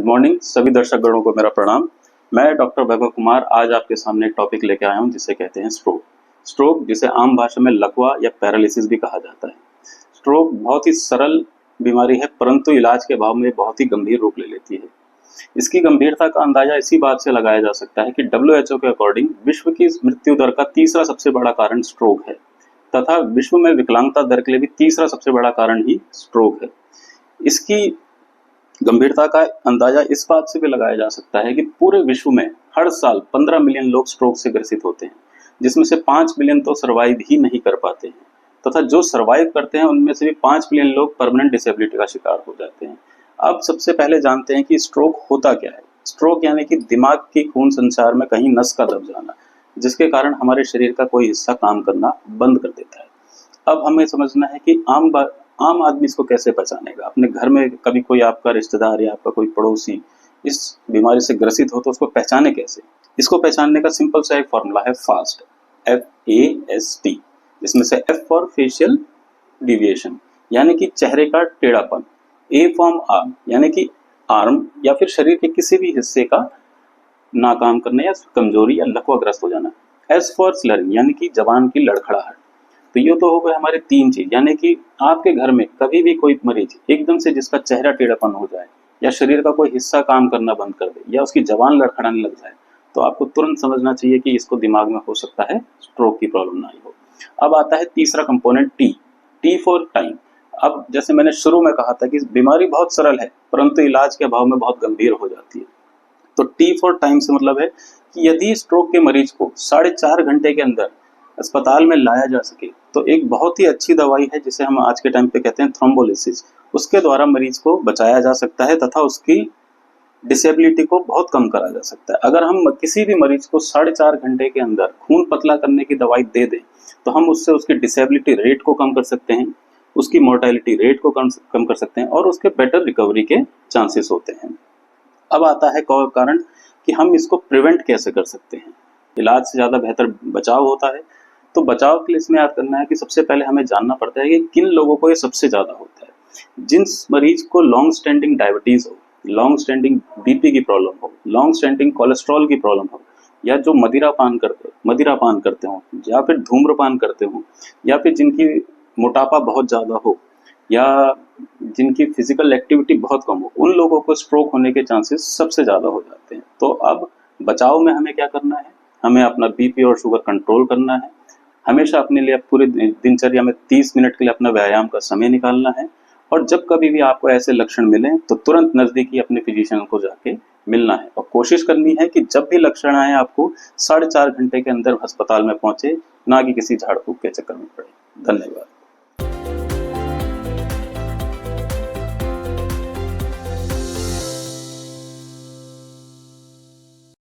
Good morning सभी दर्शकगणों को मेरा प्रणाम। मैं डॉक्टर वैभव कुमार आज आपके सामने एक टॉपिक लेके आया हूं जिसे कहते हैं स्ट्रोक। स्ट्रोक जिसे आम भाषा में लकवा या पैरालिसिस भी कहा जाता है। स्ट्रोक बहुत ही सरल बीमारी है परंतु इलाज के अभाव में बहुत ही गंभीर रूप ले लेती है। इसकी गंभीरता का अंदाजा इसी बात से लगाया जा सकता है कि WHO के अकॉर्डिंग विश्व की मृत्यु दर का तीसरा सबसे बड़ा कारण स्ट्रोक है तथा विश्व में विकलांगता दर के लिए भी तीसरा सबसे बड़ा कारण ही स्ट्रोक है। इसकी गंभीरता का अंदाजा इस बात से भी लगाया जा सकता है कि पूरे विश्व में हर साल 15 मिलियन लोग स्ट्रोक से ग्रसित होते हैं, जिसमें से 5 मिलियन तो सर्वाइव ही नहीं कर पाते हैं तथा जो सर्वाइव करते हैं उनमें से भी 5 मिलियन लोग परमानेंट डिसेबिलिटी का शिकार हो जाते हैं। अब सबसे पहले जानते हैं कि स्ट्रोक होता क्या है। स्ट्रोक यानी कि दिमाग की खून संचार में कहीं नस का दब जाना, जिसके कारण हमारे शरीर का कोई हिस्सा काम करना बंद कर देता है। अब हमें समझना है कि आम आदमी इसको कैसे पहचानेगा। अपने घर में कभी कोई आपका रिश्तेदार या आपका कोई पड़ोसी इस बीमारी से ग्रसित हो तो उसको पहचाने कैसे। इसको पहचानने का सिंपल सा एक फॉर्मूला है फास्ट, FAST, जिसमें से F फॉर फेशियल डिविएशन यानी कि चेहरे का टेढ़ापन, A फॉर्म आर्म यानी कि आर्म या फिर शरीर के किसी भी हिस्से का नाकाम करने या कमजोरी या लकवाग्रस्त हो जाना, S फॉर स्लरिंग यानी कि जबान की लड़खड़ाहट। तो ये तो हो गए हमारे 3 चीज, यानी कि आपके घर में कभी भी कोई मरीज एकदम से जिसका चेहरा टेढ़ापन हो जाए या शरीर का कोई हिस्सा काम करना बंद कर दे या उसकी जबान लड़खड़ाने लग जाए तो आपको तुरंत समझना चाहिए कि इसको दिमाग में हो सकता है स्ट्रोक की प्रॉब्लम ना ही हो। अब आता है तीसरा कंपोनेंट T फॉर टाइम। अब जैसे मैंने शुरू में कहा था कि बीमारी बहुत सरल है परंतु इलाज के अभाव में बहुत गंभीर हो जाती है। तो T फॉर टाइम से मतलब है कि यदि स्ट्रोक के मरीज को 4.5 घंटे के अंदर अस्पताल में लाया जा सके तो एक बहुत ही अच्छी दवाई है जिसे हम आज के टाइम पे कहते हैं थ्रोम्बोलिसिस। उसके द्वारा मरीज को बचाया जा सकता है तथा उसकी डिसेबिलिटी को बहुत कम करा जा सकता है। अगर हम किसी भी मरीज को 4.5 घंटे के अंदर खून पतला करने की दवाई दे दें तो हम उससे उसकी डिसेबिलिटी रेट को कम कर सकते हैं, उसकी मोर्टेलिटी रेट को कम कर सकते हैं और उसके बेटर रिकवरी के चांसेस होते हैं। अब आता है कारण कि हम इसको प्रिवेंट कैसे कर सकते हैं। इलाज से ज्यादा बेहतर बचाव होता है। तो बचाव के लिए इसमें याद करना है कि सबसे पहले हमें जानना पड़ता है कि किन लोगों को ये सबसे ज्यादा होता है। जिन मरीज को लॉन्ग स्टैंडिंग डायबिटीज हो, लॉन्ग स्टैंडिंग BP की प्रॉब्लम हो, लॉन्ग स्टैंडिंग कोलेस्ट्रॉल की प्रॉब्लम हो, या जो मदिरापान करते हो या फिर धूम्रपान करते हो या फिर जिनकी मोटापा बहुत ज्यादा हो या जिनकी फिजिकल एक्टिविटी बहुत कम हो, उन लोगों को स्ट्रोक होने के चांसेस सबसे ज्यादा हो जाते हैं। तो अब बचाव में हमें क्या करना है, हमें अपना BP और शुगर कंट्रोल करना है। हमेशा अपने लिए पूरे दिनचर्या में 30 मिनट के लिए अपना व्यायाम का समय निकालना है और जब कभी भी आपको ऐसे लक्षण मिले तो तुरंत नजदीकी अपने फिजिशियन को जाके मिलना है और कोशिश करनी है कि जब भी लक्षण आए आपको 4.5 घंटे के अंदर अस्पताल में पहुंचे, ना कि किसी झाड़ फूक के चक्कर में पड़े। धन्यवाद।